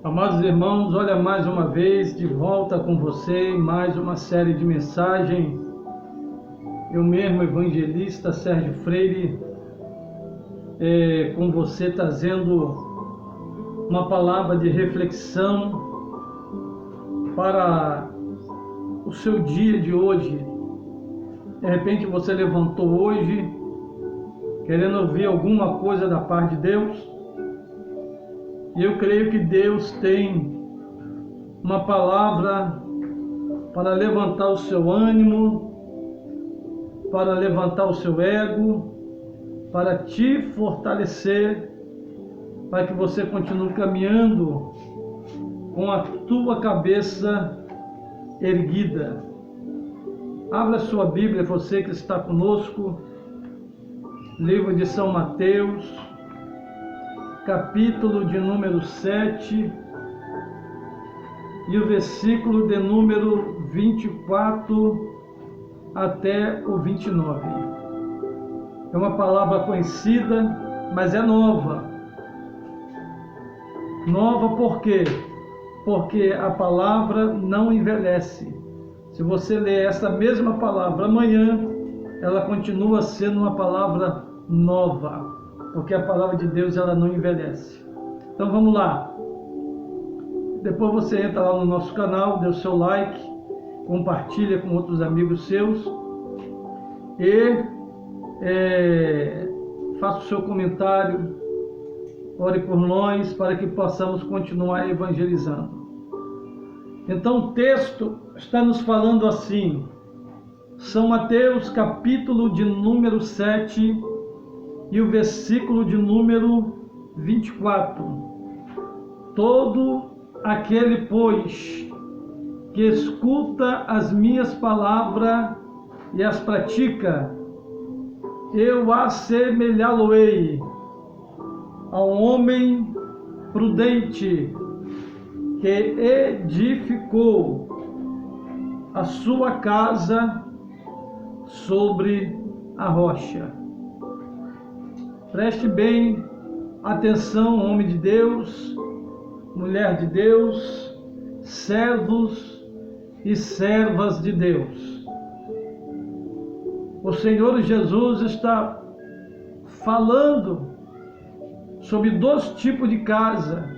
Amados irmãos, olha mais uma vez de volta com você em mais uma série de mensagens. Eu mesmo, evangelista Sérgio Freire, com você trazendo uma palavra de reflexão para o seu dia de hoje. De repente você levantou hoje querendo ouvir alguma coisa da parte de Deus. E eu creio que Deus tem uma palavra para levantar o seu ânimo, para levantar o seu ego, para te fortalecer, para que você continue caminhando com a tua cabeça erguida. Abra sua Bíblia, você que está conosco, livro de São Mateus, capítulo de número 7 e o versículo de número 24 até o 29. É uma palavra conhecida, mas é nova. Nova por quê? Porque a palavra não envelhece. Se você ler essa mesma palavra amanhã, ela continua sendo uma palavra nova. Porque a palavra de Deus, ela não envelhece. Então vamos lá. Depois você entra lá no nosso canal, dê o seu like, compartilha com outros amigos seus e faça o seu comentário, ore por nós para que possamos continuar evangelizando. Então o texto está nos falando assim, São Mateus capítulo de número 7 e o versículo de número 24. Todo aquele, pois, que escuta as minhas palavras e as pratica, eu assemelhá-lo-ei a um homem prudente que edificou a sua casa sobre a rocha. Preste bem atenção, homem de Deus, mulher de Deus, servos e servas de Deus. O Senhor Jesus está falando sobre dois tipos de casa: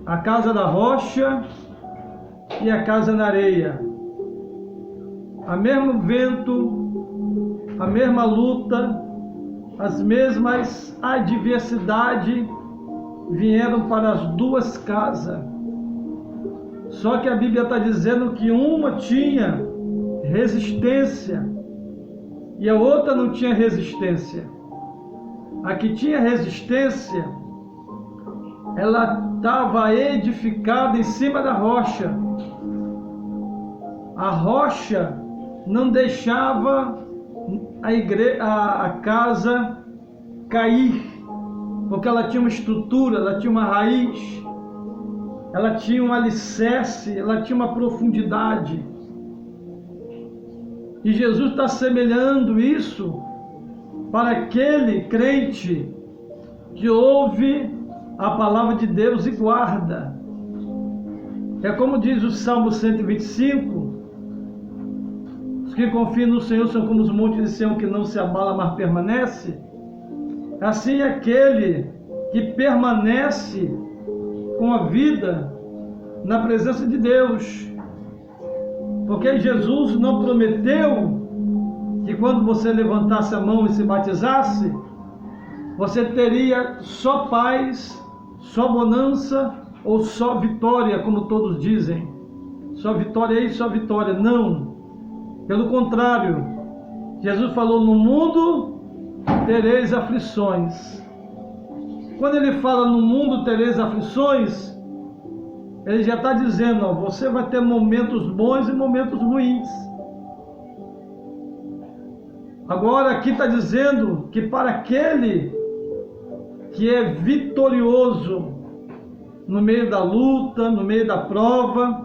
a casa da rocha e a casa na areia. A mesmo vento, a mesma luta, as mesmas adversidades vieram para as duas casas. Só que a Bíblia está dizendo que uma tinha resistência e a outra não tinha resistência. A que tinha resistência, ela estava edificada em cima da rocha. A rocha não deixava a casa cair, porque ela tinha uma estrutura, ela tinha uma raiz, ela tinha um alicerce, ela tinha uma profundidade. E Jesus está semelhando isso para aquele crente que ouve a palavra de Deus e guarda. É como diz o Salmo 125, os que confiam no Senhor são como os montes de Sião que não se abala, mas permanece. Assim é aquele que permanece com a vida na presença de Deus. Porque Jesus não prometeu que quando você levantasse a mão e se batizasse, você teria só paz, só bonança ou só vitória, como todos dizem. Só vitória aí, só vitória. Não. Pelo contrário, Jesus falou: no mundo tereis aflições. Quando ele fala no mundo tereis aflições, ele já está dizendo, ó, você vai ter momentos bons e momentos ruins. Agora aqui está dizendo que para aquele que é vitorioso no meio da luta, no meio da prova,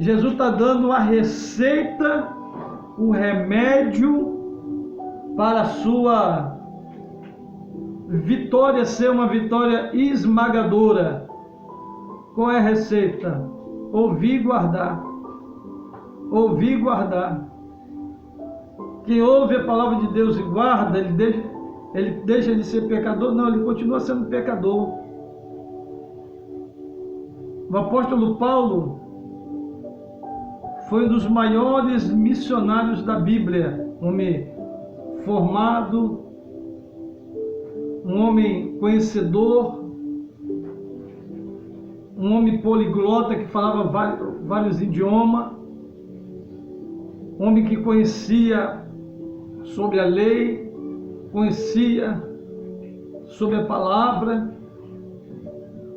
Jesus está dando a receita, o remédio para a sua vitória ser uma vitória esmagadora. Qual é a receita? Ouvir e guardar. Ouvir e guardar. Quem ouve a palavra de Deus e guarda, ele deixa de ser pecador? Não, ele continua sendo pecador. O apóstolo Paulo foi um dos maiores missionários da Bíblia, um homem formado, um homem conhecedor, um homem poliglota que falava vários idiomas, um homem que conhecia sobre a lei, conhecia sobre a palavra,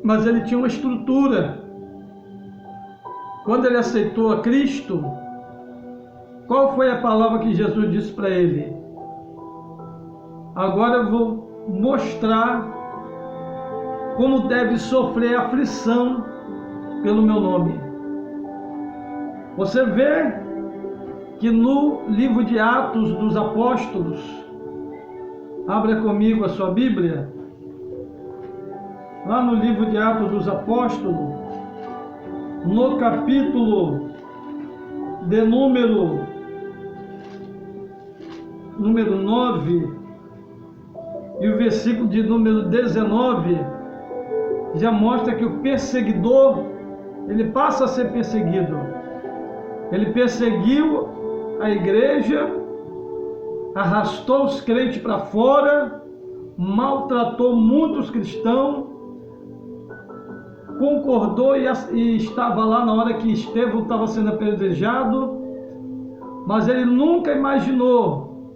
mas ele tinha uma estrutura. Quando ele aceitou a Cristo, qual foi a palavra que Jesus disse para ele? Agora eu vou mostrar como deve sofrer aflição pelo meu nome. Você vê que no livro de Atos dos Apóstolos, abra comigo a sua Bíblia, lá no livro de Atos dos Apóstolos, no capítulo de número 9 e o versículo de número 19, já mostra que o perseguidor, ele passa a ser perseguido. Ele perseguiu a igreja, arrastou os crentes para fora, maltratou muitos cristãos, concordou e estava lá na hora que Estevão estava sendo apedrejado, mas ele nunca imaginou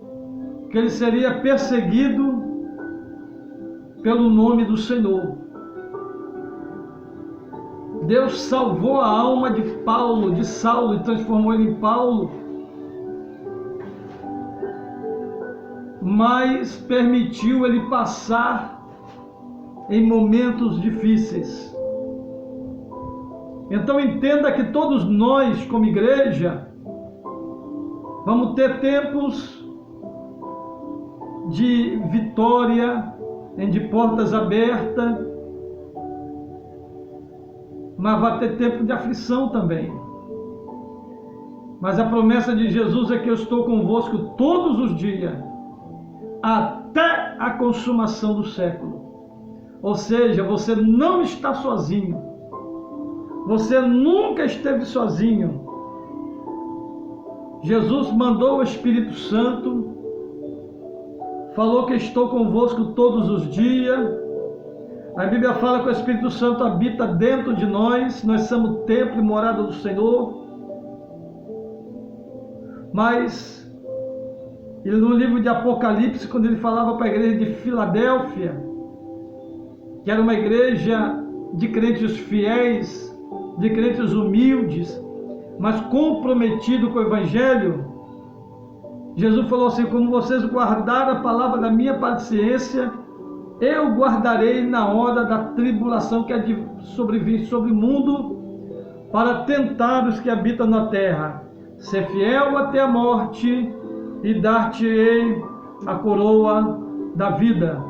que ele seria perseguido pelo nome do Senhor. Deus salvou a alma de Paulo, de Saulo, e transformou ele em Paulo, mas permitiu ele passar em momentos difíceis. Então entenda que todos nós, como igreja, vamos ter tempos de vitória, de portas abertas, mas vai ter tempo de aflição também. Mas a promessa de Jesus é que eu estou convosco todos os dias, até a consumação do século. Ou seja, você não está sozinho. Você nunca esteve sozinho. Jesus mandou o Espírito Santo, falou que estou convosco todos os dias. A Bíblia fala que o Espírito Santo habita dentro de nós somos templo e morada do Senhor. Mas, no livro de Apocalipse, quando ele falava para a igreja de Filadélfia, que era uma igreja de crentes fiéis, de crentes humildes, mas comprometido com o Evangelho, Jesus falou assim: como vocês guardaram a palavra da minha paciência, eu guardarei na hora da tribulação que há de sobrevir sobre o mundo, para tentar os que habitam na terra. Ser fiel até a morte, e dar-te-ei a coroa da vida.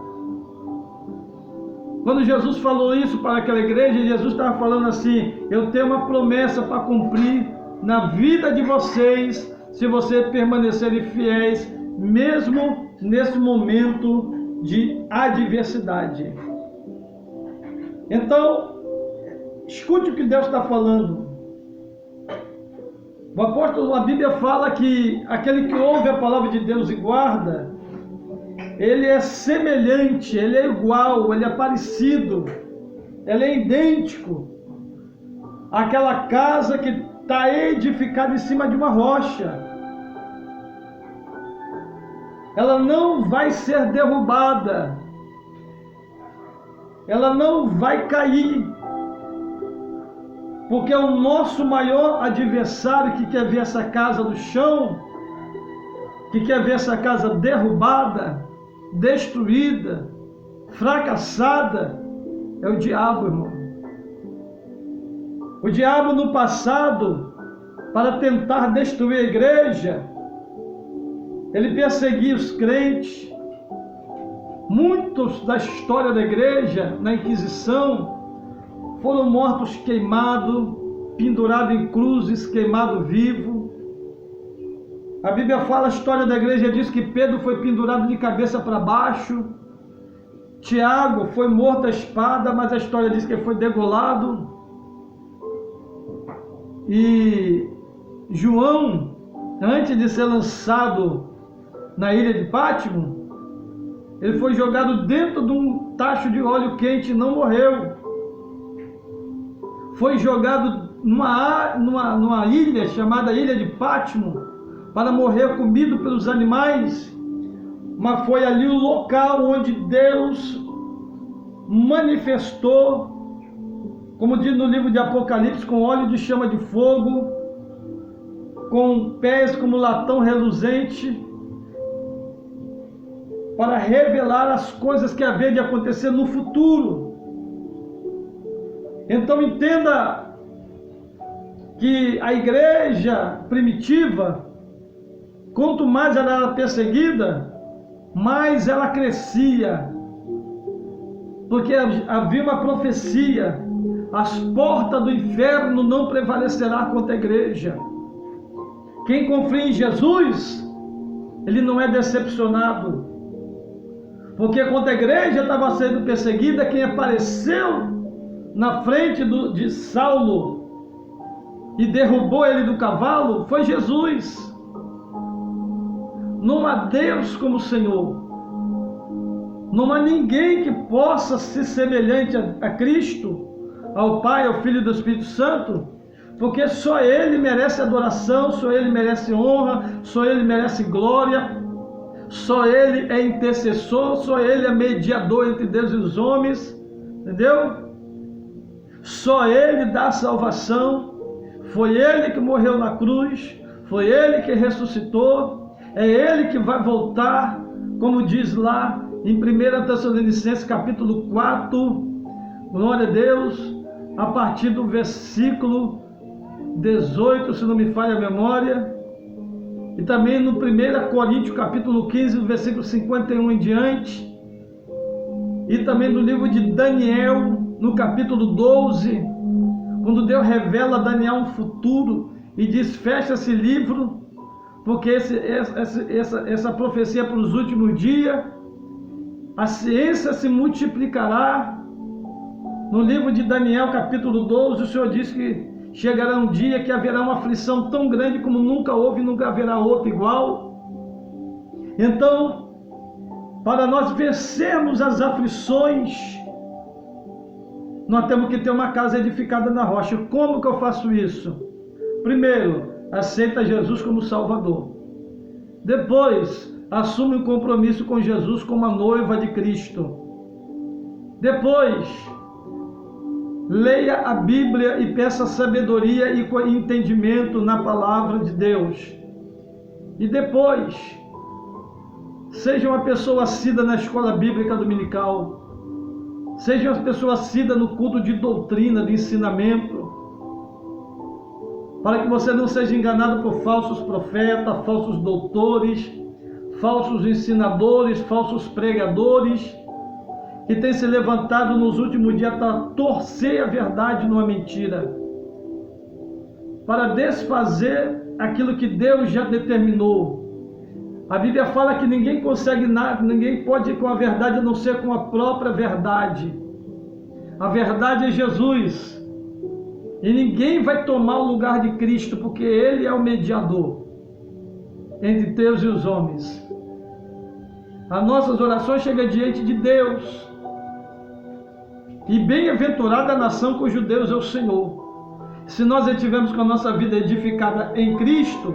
Quando Jesus falou isso para aquela igreja, Jesus estava falando assim: eu tenho uma promessa para cumprir na vida de vocês, se vocês permanecerem fiéis, mesmo nesse momento de adversidade. Então, escute o que Deus está falando. O apóstolo, a Bíblia fala que aquele que ouve a palavra de Deus e guarda, ele é semelhante, ele é igual, ele é parecido, ele é idêntico àquela casa que está edificada em cima de uma rocha. Ela não vai ser derrubada, ela não vai cair, porque o nosso maior adversário que quer ver essa casa no chão, que quer ver essa casa derrubada, destruída, fracassada, é o diabo, irmão. O diabo no passado, para tentar destruir a igreja, ele perseguia os crentes. Muitos da história da igreja, na Inquisição, foram mortos queimados, pendurados em cruzes, queimado vivo. A Bíblia fala, a história da igreja diz que Pedro foi pendurado de cabeça para baixo, Tiago foi morto à espada, mas a história diz que ele foi degolado. E João, antes de ser lançado na ilha de Pátimo, ele foi jogado dentro de um tacho de óleo quente e não morreu. Foi jogado numa ilha chamada Ilha de Pátimo para morrer comido pelos animais, mas foi ali o local onde Deus manifestou, como diz no livro de Apocalipse, com óleo de chama de fogo, com pés como latão reluzente, para revelar as coisas que havia de acontecer no futuro. Então entenda que a igreja primitiva, quanto mais ela era perseguida, mais ela crescia, porque havia uma profecia: as portas do inferno não prevalecerá contra a igreja. Quem confia em Jesus, ele não é decepcionado, porque quando a igreja estava sendo perseguida, quem apareceu na frente de Saulo e derrubou ele do cavalo foi Jesus. Não há Deus como o Senhor, não há ninguém que possa ser semelhante a Cristo, ao Pai, ao Filho e ao Espírito Santo, porque só Ele merece adoração, só Ele merece honra, só Ele merece glória, só Ele é intercessor, só Ele é mediador entre Deus e os homens, entendeu? Só Ele dá salvação, foi Ele que morreu na cruz, foi Ele que ressuscitou, é Ele que vai voltar, como diz lá em 1 Tessalonicenses capítulo 4, glória a Deus, a partir do versículo 18, se não me falha a memória, e também no 1 Coríntios capítulo 15, do versículo 51 em diante, e também no livro de Daniel, no capítulo 12, quando Deus revela a Daniel um futuro e diz: fecha esse livro, porque essa profecia é para os últimos dias, a ciência se multiplicará. No livro de Daniel capítulo 12, o Senhor diz que chegará um dia que haverá uma aflição tão grande como nunca houve e nunca haverá outra igual. Então, para nós vencermos as aflições, nós temos que ter uma casa edificada na rocha. Como que eu faço isso? Primeiro, aceita Jesus como Salvador. Depois, assume um compromisso com Jesus como a noiva de Cristo. Depois, leia a Bíblia e peça sabedoria e entendimento na palavra de Deus. E depois, seja uma pessoa assídua na escola bíblica dominical. Seja uma pessoa assídua no culto de doutrina, de ensinamento, para que você não seja enganado por falsos profetas, falsos doutores, falsos ensinadores, falsos pregadores, que têm se levantado nos últimos dias para torcer a verdade numa mentira, para desfazer aquilo que Deus já determinou. A Bíblia fala que ninguém consegue nada, ninguém pode ir com a verdade a não ser com a própria verdade. A verdade é Jesus. E ninguém vai tomar o lugar de Cristo, porque Ele é o mediador entre Deus e os homens. As nossas orações chegam diante de Deus. E bem-aventurada a nação cujo Deus é o Senhor. Se nós estivermos com a nossa vida edificada em Cristo,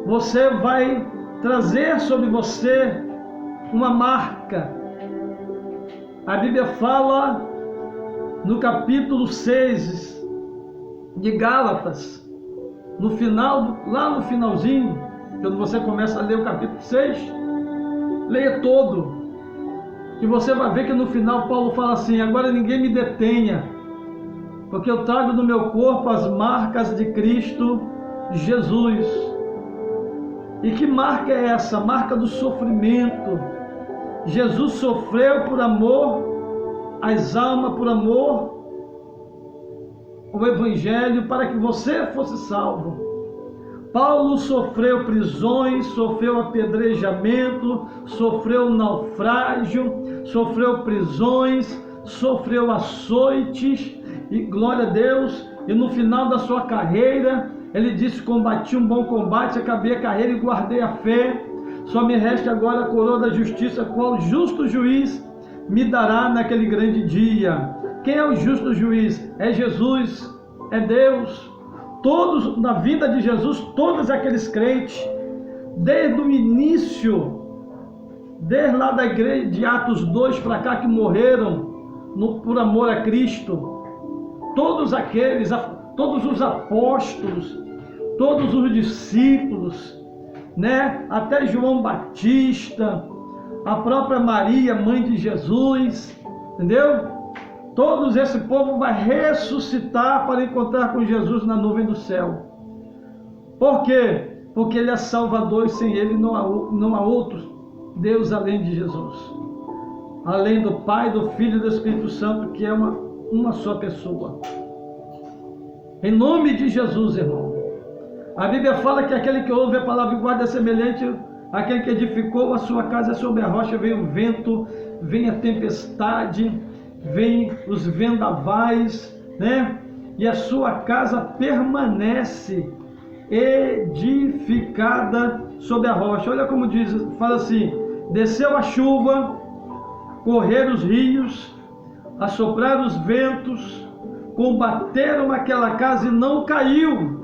você vai trazer sobre você uma marca. A Bíblia fala no capítulo 6 de Gálatas, no final, lá no finalzinho, quando você começa a ler o capítulo 6, leia todo, e você vai ver que no final Paulo fala assim: agora ninguém me detenha, porque eu trago no meu corpo as marcas de Cristo Jesus. E que marca é essa? A marca do sofrimento. Jesus sofreu por amor as almas por amor ao Evangelho, para que você fosse salvo. Paulo sofreu prisões, sofreu apedrejamento, sofreu naufrágio, sofreu prisões, sofreu açoites, e glória a Deus, e no final da sua carreira, ele disse: combati um bom combate, acabei a carreira e guardei a fé, só me resta agora a coroa da justiça, qual o justo juiz me dará naquele grande dia. Quem é o justo juiz? É Jesus, é Deus. Todos, na vida de Jesus, todos aqueles crentes, desde o início, desde lá da igreja de Atos 2 para cá, que morreram por amor a Cristo, todos aqueles, todos os apóstolos, todos os discípulos, né? Até João Batista, a própria Maria, mãe de Jesus, entendeu? Todo esse povo vai ressuscitar para encontrar com Jesus na nuvem do céu. Por quê? Porque Ele é Salvador e sem Ele não há outro Deus além de Jesus. Além do Pai, do Filho e do Espírito Santo, que é uma só pessoa. Em nome de Jesus, irmão. A Bíblia fala que aquele que ouve a palavra e guarda é semelhante àquele que edificou a sua casa sobre a rocha. Vem o vento, vem a tempestade, vem os vendavais, né? E a sua casa permanece edificada sobre a rocha. Olha como diz, fala assim: desceu a chuva, correram os rios, assopraram os ventos, combateram aquela casa e não caiu,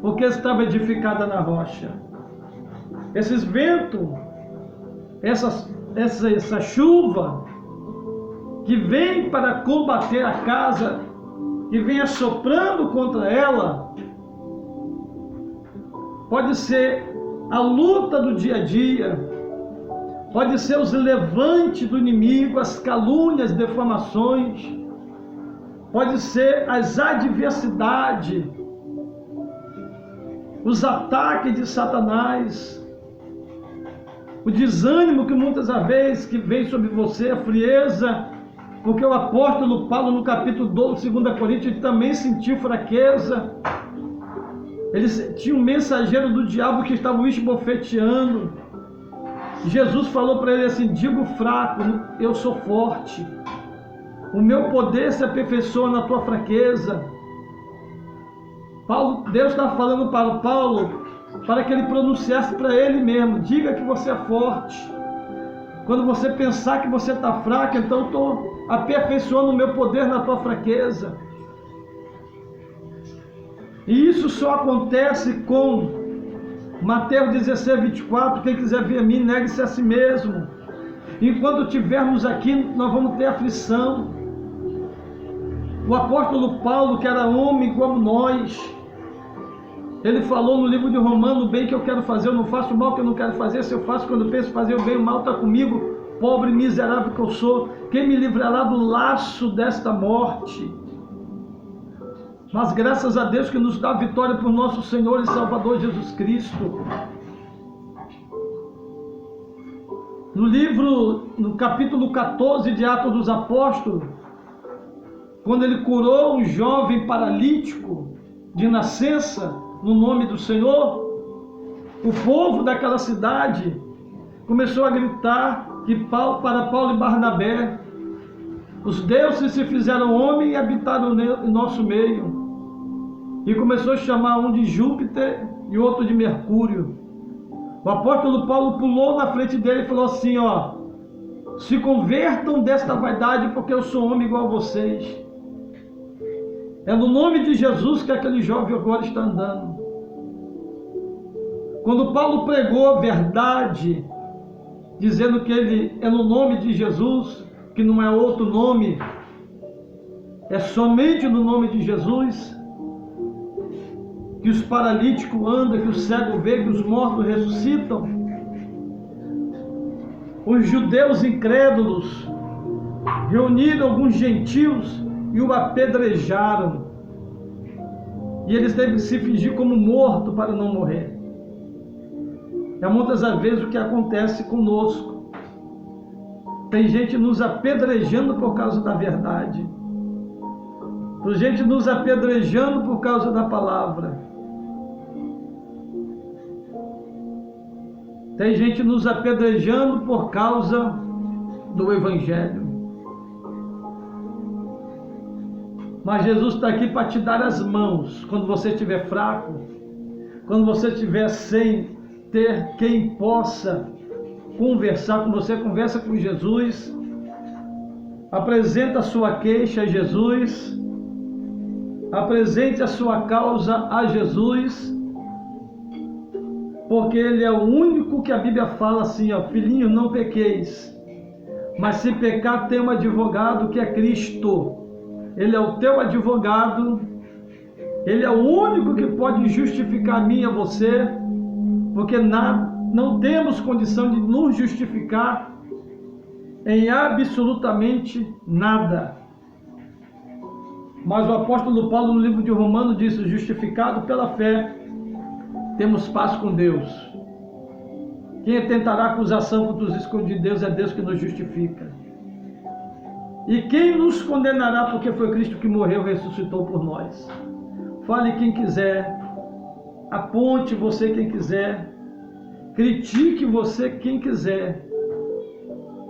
porque estava edificada na rocha. Esses ventos, essa chuva que vem para combater a casa, que vem assoprando contra ela, pode ser a luta do dia a dia, pode ser os levantes do inimigo, as calúnias, defamações, pode ser as adversidades, os ataques de Satanás, o desânimo que muitas vezes que vem sobre você, a frieza, porque o apóstolo Paulo no capítulo 12, 2 Coríntios, ele também sentiu fraqueza. Ele tinha um mensageiro do diabo que estava o esbofeteando. Jesus falou para ele assim: digo fraco, eu sou forte. O meu poder se aperfeiçoa na tua fraqueza. Deus está falando para o Paulo, para que ele pronunciasse para ele mesmo: diga que você é forte. Quando você pensar que você está fraco, então eu estou aperfeiçoando o meu poder na tua fraqueza. E isso só acontece com Mateus 16, 24, quem quiser vir a mim, negue-se a si mesmo. Enquanto estivermos aqui, nós vamos ter aflição. O apóstolo Paulo, que era homem como nós, ele falou no livro de Romanos: o bem que eu quero fazer eu não faço, o mal que eu não quero fazer, se eu faço, quando eu penso fazer o bem, o mal está comigo, pobre miserável que eu sou, quem me livrará do laço desta morte? Mas graças a Deus que nos dá vitória por nosso Senhor e Salvador Jesus Cristo. No capítulo 14 de Atos dos Apóstolos, quando ele curou um jovem paralítico de nascença, no nome do Senhor, o povo daquela cidade começou a gritar para Paulo e Barnabé: os deuses se fizeram homem e habitaram em nosso meio. E começou a chamar um de Júpiter e outro de Mercúrio. O apóstolo Paulo pulou na frente dele e falou assim: ó, se convertam desta vaidade, porque eu sou homem igual a vocês. É no nome de Jesus que aquele jovem agora está andando. Quando Paulo pregou a verdade, dizendo que ele é no nome de Jesus, que não é outro nome, é somente no nome de Jesus, que os paralíticos andam, que os cegos veem, que os mortos ressuscitam. Os judeus incrédulos reuniram alguns gentios e o apedrejaram. E eles devem se fingir como morto para não morrer. É muitas vezes o que acontece conosco. Tem gente nos apedrejando por causa da verdade. Tem gente nos apedrejando por causa da palavra. Tem gente nos apedrejando por causa do Evangelho. Mas Jesus está aqui para te dar as mãos quando você estiver fraco, quando você estiver sem ter quem possa conversar com você. Conversa com Jesus, apresenta a sua queixa a Jesus, apresente a sua causa a Jesus, porque Ele é o único que a Bíblia fala assim, ó, filhinho, não pequeis, mas se pecar tem um advogado que é Cristo. Ele é o teu advogado, Ele é o único que pode justificar a mim e a você, porque não temos condição de nos justificar em absolutamente nada. Mas o apóstolo Paulo, no livro de Romanos, diz: justificado pela fé, temos paz com Deus. Quem tentará acusação contra os escolhidos de Deus é Deus que nos justifica. E quem nos condenará, porque foi Cristo que morreu e ressuscitou por nós? Fale quem quiser, aponte você quem quiser, critique você quem quiser.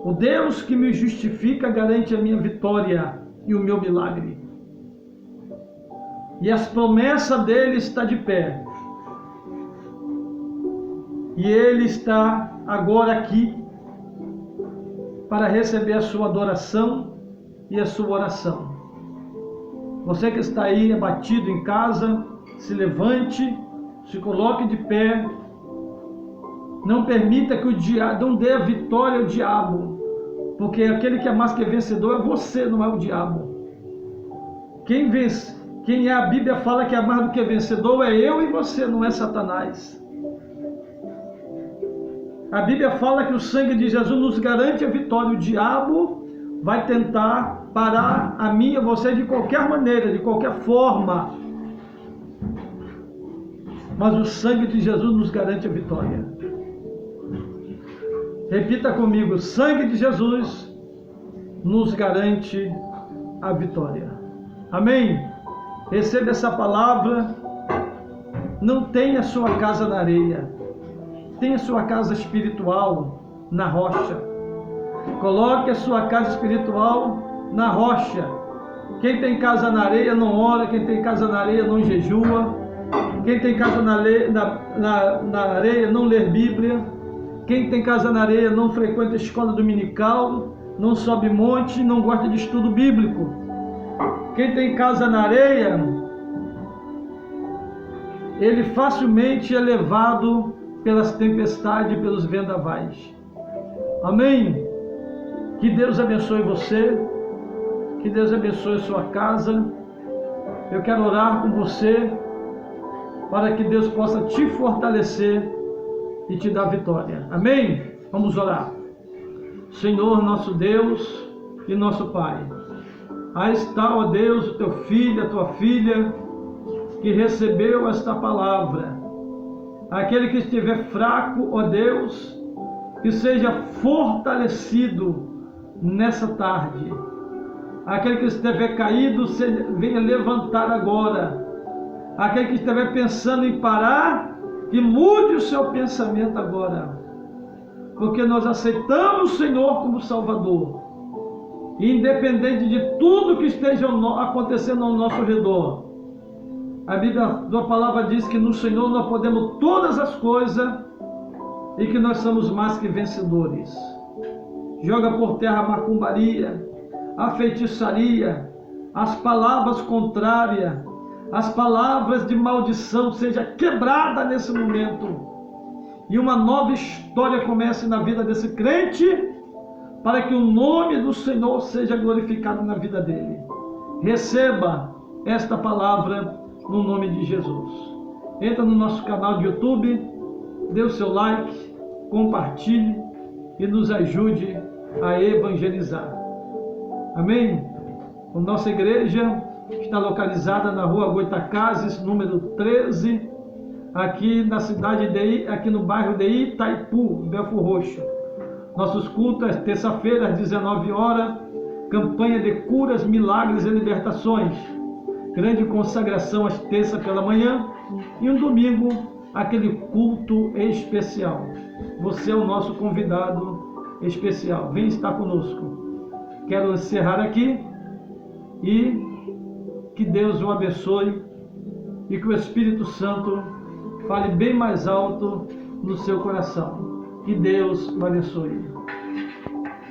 O Deus que me justifica garante a minha vitória e o meu milagre. E as promessas dele está de pé. E Ele está agora aqui para receber a sua adoração e a sua oração. Você que está aí abatido em casa, se levante, se coloque de pé. Não permita que o diabo, não dê a vitória ao diabo, porque aquele que é mais que vencedor é você, não é o diabo. Quem vence, quem é, a Bíblia fala que é mais do que vencedor é eu e você, não é Satanás. A Bíblia fala que o sangue de Jesus nos garante a vitória. O diabo vai tentar parar a mim e a você de qualquer maneira, de qualquer forma. Mas o sangue de Jesus nos garante a vitória. Repita comigo: o sangue de Jesus nos garante a vitória. Amém? Receba essa palavra. Não tenha sua casa na areia. Tenha sua casa espiritual na rocha. Coloque a sua casa espiritual na rocha. Quem tem casa na areia não ora, quem tem casa na areia não jejua, quem tem casa na areia não lê Bíblia, quem tem casa na areia não frequenta a escola dominical, não sobe monte, não gosta de estudo bíblico. Quem tem casa na areia, ele facilmente é levado pelas tempestades e pelos vendavais. Amém? Que Deus abençoe você, que Deus abençoe a sua casa. Eu quero orar com você para que Deus possa te fortalecer e te dar vitória. Amém? Vamos orar. Senhor, nosso Deus e nosso Pai, aí está, ó Deus, o teu filho, a tua filha, que recebeu esta palavra. Aquele que estiver fraco, ó Deus, que seja fortalecido nessa tarde. Aquele que estiver caído, venha levantar agora. Aquele que estiver pensando em parar, que mude o seu pensamento agora. Porque nós aceitamos o Senhor como Salvador. Independente de tudo que esteja acontecendo ao nosso redor. A Bíblia, a palavra diz que no Senhor nós podemos todas as coisas e que nós somos mais que vencedores. Joga por terra a macumbaria, a feitiçaria, as palavras contrárias, as palavras de maldição seja quebrada nesse momento. E uma nova história comece na vida desse crente, para que o nome do Senhor seja glorificado na vida dele. Receba esta palavra no nome de Jesus. Entra no nosso canal de YouTube, dê o seu like, compartilhe e nos ajude a evangelizar. Amém? A nossa igreja está localizada na rua Goitacazes, número 13, aqui na cidade aqui no bairro de Itaipu, Belford Roxo. Nossos cultos, terça-feira, às 19 horas, campanha de curas, milagres e libertações. Grande consagração às terças pela manhã. E um domingo, aquele culto especial. Você é o nosso convidado especial. Vem estar conosco. Quero encerrar aqui e que Deus o abençoe e que o Espírito Santo fale bem mais alto no seu coração. Que Deus o abençoe.